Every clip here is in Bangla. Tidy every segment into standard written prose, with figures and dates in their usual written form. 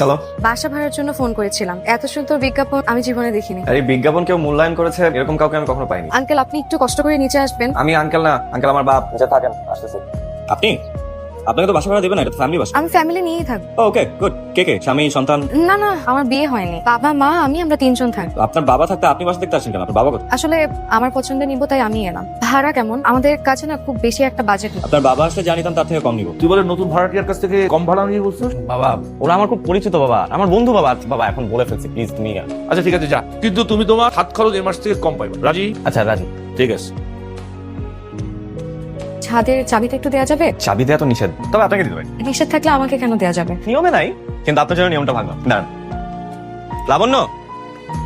চলো। বাসা ভাড়ার জন্য ফোন করেছিলাম, এত সুন্দর বিজ্ঞাপন আমি জীবনে দেখিনি। আর এই বিজ্ঞাপন কেউ মূল্যায়ন করেছে এরকম কাউকে আমি কখনো পাইনি। আঙ্কেল, আপনি একটু কষ্ট করে নিচে আসবেন। আমি আঙ্কেল না, আঙ্কেল আমার বাপ। নিচে থাকেন, আসতেছি। আপনি আপনাকে তো বাসা ভাড়া দেবেন না, এটা ফ্যামিলি বাসা। আমি ফ্যামিলি নিয়েই থাকবো। Okay good. কে কে? স্বামী, সন্তান? না না, আমার বিয়ে হয়নি। বাবা মা আমি আমরা তিনজন থাকবো। আপনার বাবা থাকতে আপনি বাসা দেখতে আসেন কেন? আপনার বাবা কোথায়? আসলে আমার পছন্দের নিবো তাই আমি এলাম। ভাড়া কেমন? আমাদের কাছে না খুব বেশি একটা বাজেট নেই। আপনার বাবা আসলে জানিতাম তার থেকে কম নিব। তুই বলে নতুন ভাড়াটিয়ার কাছ থেকে কম ভাড়া নিয়ে বলছিস? বাবা ওরা আমার খুব পরিচিত বাবা, আমার বন্ধু বাবা। বাবা এখন বলে ফেলছি, প্লিজ তুমি। আচ্ছা ঠিক আছে যা, কিন্তু তুমি তোমার হাত খরচ এই মাস থেকে কম পাইবে। রাজি? আচ্ছা রাজি। ঠিক আছে। ছাদের চাবিটা একটু দেওয়া যাবে? চাবি দেওয়া তো নিষেধ, তবে আপনাকে দিতে পারি। নিষেধ থাকলে আমাকে কেন দেওয়া যাবে? নিয়মে নাই, কিন্তু আপনার জন্য নিয়মটা ভাঙলাম। দাঁড়ান। লাবণ্য,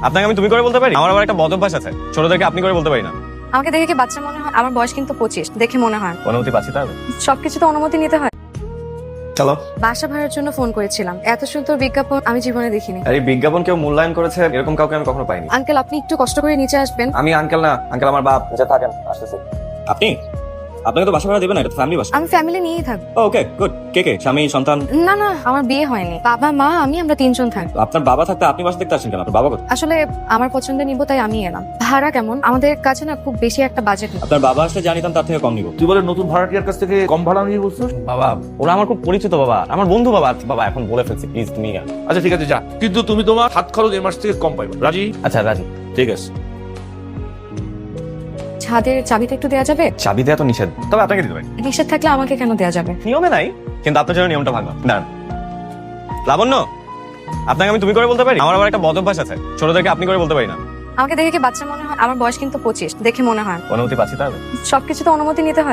আপনাকে আমি তুমি করে বলতে পারি? আমার আবার একটা বদ অভ্যাস আছে, ছোটদেরকে আপনি করে বলতে পারি না। আমাকে দেখে কি বাচ্চা মনে হয়? আমার বয়স কিন্তু 25, দেখে মনে হয়। অনুমতি পাচ্ছি তাহলে। সবকিছু তো অনুমতি নিতে হয়। চলো। বাসা ভাড়ার জন্য ফোন করেছিলাম, এত সুন্দর বিজ্ঞাপন আমি জীবনে দেখিনি। আর এই বিজ্ঞাপন কেউ মূল্যায়ন করেছে এরকম কাউকে আমি কখনো পাইনি। আঙ্কেল, আপনি একটু কষ্ট করে নিচে আসবেন। আমি আঙ্কেল না, আঙ্কেল আমার বাপ। নিচে থাকেন, আসতেছি। আপনি আপনাকে তো বাসা ভাড়া দেবেন না, এটা ফ্যামিলি বাসা। আমি ফ্যামিলি নিয়েই থাকবো। Okay good. কে কে? স্বামী, সন্তান? না না, আমার বিয়ে হয়নি। বাবা মা আমি আমরা তিনজন থাকবো। আপনার বাবা থাকতে আপনি বাসা দেখতে আসেন কেন? আপনার বাবা কোথায়? আসলে আমার পছন্দের নিবো তাই আমি এলাম। ভাড়া কেমন? আমাদের কাছে না খুব বেশি একটা বাজেট নেই। আপনার বাবা আসলে জানিতাম তার থেকে কম নিব। তুই বলে নতুন ভাড়াটিয়ার কাছ থেকে কম ভাড়া নিয়ে বলছিস? বাবা ওরা আমার খুব পরিচিত বাবা, আমার বন্ধু বাবা। বাবা এখন বলে ফেলছি, প্লিজ তুমি। আচ্ছা ঠিক আছে যা, কিন্তু তুমি তোমার হাত খরচ এই মাস থেকে কম পাইবে। রাজি? আচ্ছা রাজি। ঠিক আছে। ছাদের চাবিটা একটু দেওয়া যাবে? চাবি দেওয়া তো নিষেধ, তবে আপনাকে দিতে পারি। নিষেধ থাকলে আমাকে কেন দেওয়া যাবে? নিয়মে নাই, কিন্তু আপনার জন্য নিয়মটা ভাঙলাম। দাঁড়ান। লাবণ্য, আপনাকে আমি তুমি করে বলতে পারি? আমার আবার একটা বদ অভ্যাস আছে, ছোটদেরকে আপনি করে বলতে পারি না। আমাকে দেখে কি বাচ্চা মনে হয়? আমার বয়স কিন্তু 25, দেখে মনে হয়। অনুমতি পাচ্ছি তাহলে। সবকিছু তো অনুমতি নিতে হয়।